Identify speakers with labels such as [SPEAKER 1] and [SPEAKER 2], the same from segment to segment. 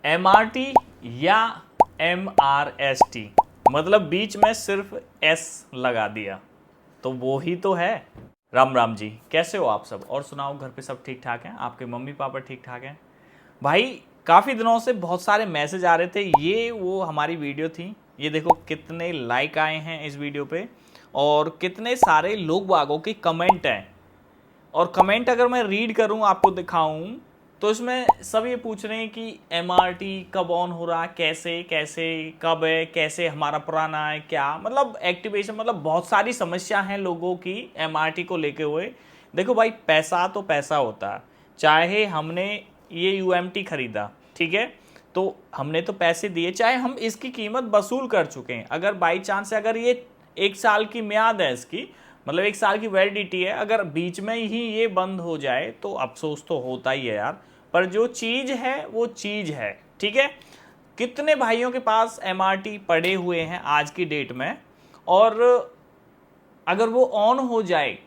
[SPEAKER 1] MRT या MRST, मतलब बीच में सिर्फ S लगा दिया, तो वो ही तो है। राम राम जी, कैसे हो आप सब? और सुनाओ, घर पे सब ठीक ठाक हैं? आपके मम्मी पापा ठीक ठाक हैं? भाई काफ़ी दिनों से बहुत सारे मैसेज आ रहे थे, ये वो हमारी वीडियो थी, ये देखो कितने लाइक आए हैं इस वीडियो पे, और कितने सारे लोग बागों के कमेंट हैं। और कमेंट अगर मैं रीड करूं, आपको दिखाऊं, तो इसमें सब ये पूछ रहे हैं कि MRT कब ऑन हो रहा है, कैसे कैसे कब है, कैसे हमारा पुराना है, क्या मतलब एक्टिवेशन, मतलब बहुत सारी समस्या हैं लोगों की MRT को लेके हुए। देखो भाई, पैसा तो पैसा होता है, चाहे हमने ये UMT खरीदा, ठीक है, तो हमने तो पैसे दिए, चाहे हम इसकी कीमत वसूल कर चुके हैं, अगर बाई चांस अगर ये 1 साल की म्याद है इसकी, मतलब 1 साल की वैलिडिटी है, अगर बीच में ही ये बंद हो जाए तो अफसोस तो होता ही है यार। पर जो चीज है वो चीज है, ठीक है। कितने भाइयों के पास MRT पड़े हुए हैं आज की डेट में, और अगर वो ऑन हो जाए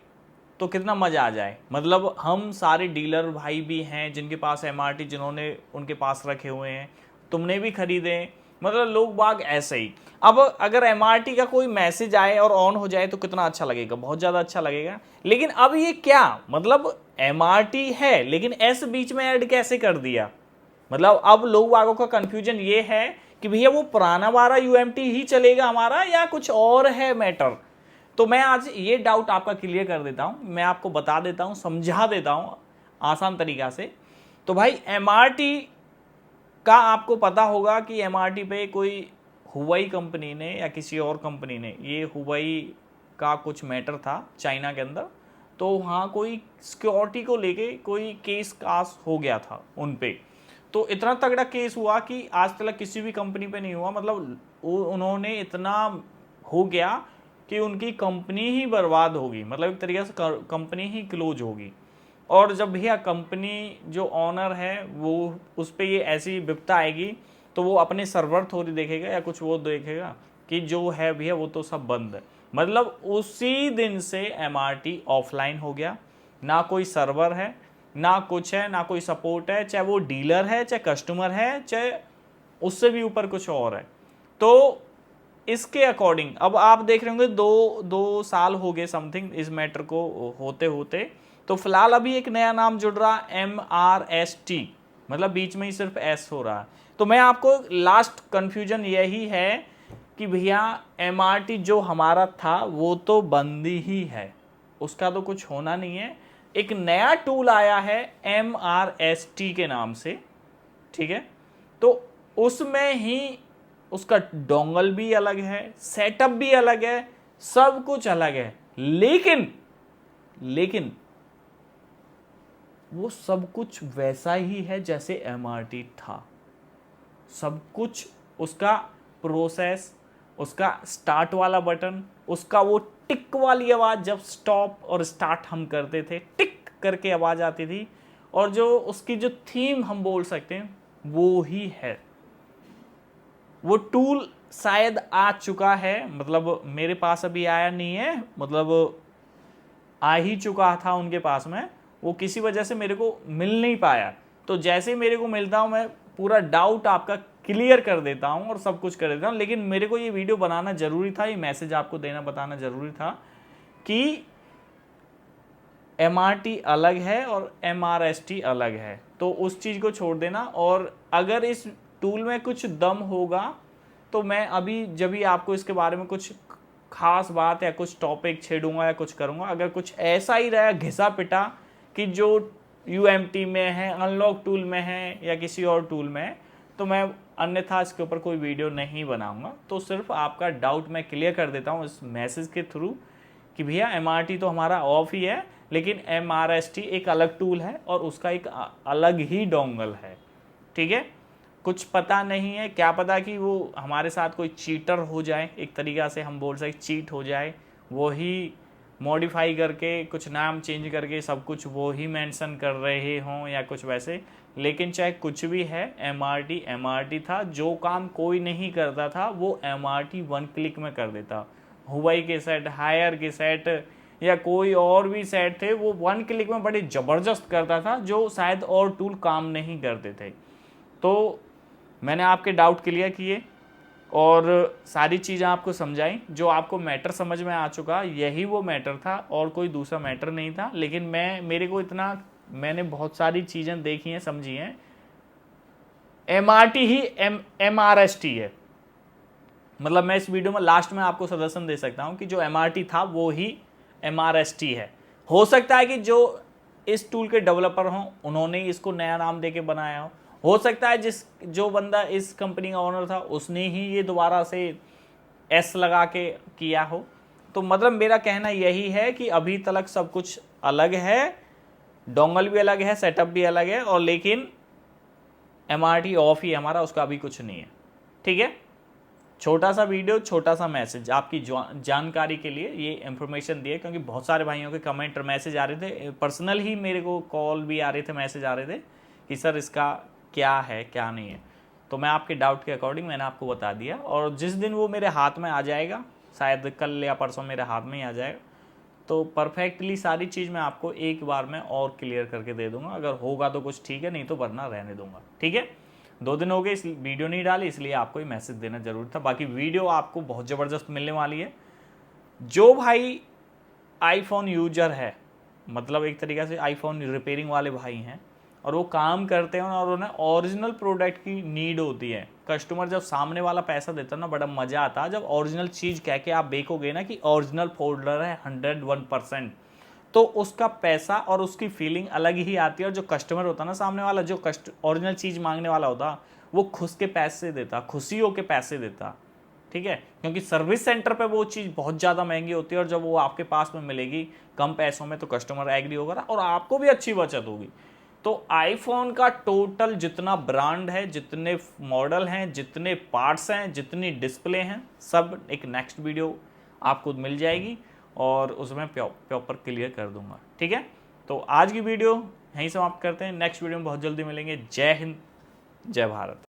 [SPEAKER 1] तो कितना मजा आ जाए। मतलब हम सारे डीलर भाई भी हैं जिनके पास MRT, जिन्होंने उनके पास रखे हुए हैं, तुमने भी खरीदे, मतलब लोग बाग ऐसे ही। अब अगर MRT का कोई मैसेज आए और ऑन हो जाए तो कितना अच्छा लगेगा, बहुत ज़्यादा अच्छा लगेगा। लेकिन अब ये क्या, मतलब MRT है लेकिन एस बीच में ऐड कैसे कर दिया? मतलब अब लोग बागों का कंफ्यूजन ये है कि भैया वो पुराना वाला UMT ही चलेगा हमारा या कुछ और है मैटर। तो मैं आज ये डाउट आपका क्लियर कर देता हूं, मैं आपको बता देता हूं, समझा देता हूं आसान तरीका से। तो भाई MRT का आपको पता होगा कि MRT पे कोई हुवाई कंपनी ने या किसी और कंपनी ने, ये हुवाई का कुछ मैटर था चाइना के अंदर, तो वहाँ कोई सिक्योरिटी को लेके कोई केस कास हो गया था उन पे। तो इतना तगड़ा केस हुआ कि आज तक किसी भी कंपनी पे नहीं हुआ, मतलब उन्होंने इतना हो गया कि उनकी कंपनी ही बर्बाद होगी, मतलब एक तरीके से कंपनी ही क्लोज होगी। और जब भैया कंपनी जो ऑनर है वो उस पर ये ऐसी विपता आएगी, तो वो अपने सर्वर थोड़ी देखेगा या कुछ वो देखेगा कि जो है भैया वो तो सब बंद है। मतलब उसी दिन से MRT ऑफलाइन हो गया, ना कोई सर्वर है, ना कुछ है, ना कोई सपोर्ट है, चाहे वो डीलर है, चाहे कस्टमर है, चाहे उससे भी ऊपर कुछ और है। तो इसके अकॉर्डिंग अब आप देख रहे होंगे 2 साल हो गए समथिंग इस मैटर को होते होते। तो फिलहाल अभी एक नया नाम जुड़ रहा MRST, मतलब बीच में ही सिर्फ S हो रहा है। तो मैं आपको लास्ट कंफ्यूजन यही है कि भैया MRT जो हमारा था वो तो बंदी ही है, उसका तो कुछ होना नहीं है। एक नया टूल आया है MRST के नाम से, ठीक है, तो उसमें ही उसका डोंगल भी अलग है, सेटअप भी अलग है, सब कुछ अलग है। लेकिन लेकिन वो सब कुछ वैसा ही है जैसे MRT था। सब कुछ, उसका प्रोसेस, उसका स्टार्ट वाला बटन, उसका वो टिक वाली आवाज़ जब स्टॉप और स्टार्ट हम करते थे, टिक करके आवाज़ आती थी, और जो उसकी जो थीम हम बोल सकते हैं वो ही है। वो टूल शायद आ चुका है, मतलब मेरे पास अभी आया नहीं है, मतलब आ ही चुका था उनके पास में, वो किसी वजह से मेरे को मिल नहीं पाया। तो जैसे ही मेरे को मिलता हूँ मैं पूरा डाउट आपका क्लियर कर देता हूँ और सब कुछ कर देता हूँ। लेकिन मेरे को ये वीडियो बनाना जरूरी था, ये मैसेज आपको देना बताना जरूरी था कि MRT अलग है और MRST अलग है, तो उस चीज़ को छोड़ देना। और अगर इस टूल में कुछ दम होगा तो मैं अभी जब भी आपको इसके बारे में कुछ खास बात या कुछ टॉपिक छेड़ूंगा या कुछ करूंगा, अगर कुछ ऐसा ही रहा घिसा पिटा कि जो UMT में है, अनलॉक टूल में है या किसी और टूल में है, तो मैं अन्यथा इसके ऊपर कोई वीडियो नहीं बनाऊंगा। तो सिर्फ आपका डाउट मैं क्लियर कर देता हूँ इस मैसेज के थ्रू कि भैया MRT तो हमारा ऑफ ही है, लेकिन MRST एक अलग टूल है और उसका एक अलग ही डोंगल है, ठीक है। कुछ पता नहीं है, क्या पता कि वो हमारे साथ कोई चीटर हो जाए, एक तरीका से हम बोल सकते चीट हो जाए, वो ही मॉडिफाई करके कुछ नाम चेंज करके सब कुछ वो ही मेंशन कर रहे हों या कुछ वैसे। लेकिन चाहे कुछ भी है, MRT था, जो काम कोई नहीं करता था वो MRT 1 क्लिक में कर देता। हुवाई के सेट, हायर के सेट या कोई और भी सेट थे, वो 1 क्लिक में बड़े ज़बरदस्त करता था, जो शायद और टूल काम नहीं करते थे। तो मैंने आपके डाउट क्लियर किए और सारी चीज़ें आपको समझाई। जो आपको मैटर समझ में आ चुका यही वो मैटर था और कोई दूसरा मैटर नहीं था। लेकिन मेरे को इतना, मैंने बहुत सारी चीज़ें देखी हैं, समझी हैं। MRT ही MRST है। मतलब मैं इस वीडियो में लास्ट में आपको सजेशन दे सकता हूं कि जो MRT था वो ही MRST है। हो सकता है कि जो इस टूल के डेवलपर हों उन्होंने इसको नया नाम देके बनाया हो सकता है जो बंदा इस कंपनी का ओनर था उसने ही ये दोबारा से S लगा के किया हो। तो मतलब मेरा कहना यही है कि अभी तक सब कुछ अलग है, डोंगल भी अलग है, सेटअप भी अलग है, और लेकिन MRT ऑफ ही हमारा, उसका अभी कुछ नहीं है। ठीक है, छोटा सा वीडियो, छोटा सा मैसेज आपकी जानकारी के लिए ये इन्फॉर्मेशन दिए, क्योंकि बहुत सारे भाइयों के कमेंट और मैसेज आ रहे थे, पर्सनल ही मेरे को कॉल भी आ रहे थे, मैसेज आ रहे थे कि सर इसका क्या है क्या नहीं है। तो मैं आपके डाउट के अकॉर्डिंग मैंने आपको बता दिया, और जिस दिन वो मेरे हाथ में आ जाएगा, शायद कल या परसों मेरे हाथ में ही आ जाएगा, तो परफेक्टली सारी चीज़ मैं आपको एक बार में और क्लियर करके दे दूंगा। अगर होगा तो कुछ ठीक है, नहीं तो वरना रहने दूंगा। ठीक है, 2 दिन हो गए इस वीडियो नहीं डाली, इसलिए आपको ही मैसेज देना जरूरी था। बाकी वीडियो आपको बहुत ज़बरदस्त मिलने वाली है। जो भाई आईफोन यूजर है, मतलब एक तरीके से आईफोन रिपेयरिंग वाले भाई हैं और वो काम करते हैं और उन्हें ओरिजिनल प्रोडक्ट की नीड होती है, कस्टमर जब सामने वाला पैसा देता है ना, बड़ा मज़ा आता है जब ओरिजिनल चीज़ कह के आप बेचोगे ना कि ओरिजिनल फोल्डर है 101%, तो उसका पैसा और उसकी फीलिंग अलग ही आती है। और जो कस्टमर होता है ना सामने वाला, जो ओरिजिनल चीज़ मांगने वाला होता, वो खुश के पैसे देता, खुशी हो के पैसे देता। ठीक है, क्योंकि सर्विस सेंटर पे वो चीज़ बहुत ज़्यादा महंगी होती है और जब वो आपके पास में मिलेगी कम पैसों में तो कस्टमर एग्री होगा और आपको भी अच्छी बचत होगी। तो आईफोन का टोटल जितना ब्रांड है, जितने मॉडल हैं, जितने पार्ट्स हैं, जितनी डिस्प्ले हैं, सब एक नेक्स्ट वीडियो आपको मिल जाएगी और उसमें प्रॉपर क्लियर कर दूंगा। ठीक है, तो आज की वीडियो यहीं समाप्त करते हैं, नेक्स्ट वीडियो में बहुत जल्दी मिलेंगे। जय हिंद, जय भारत।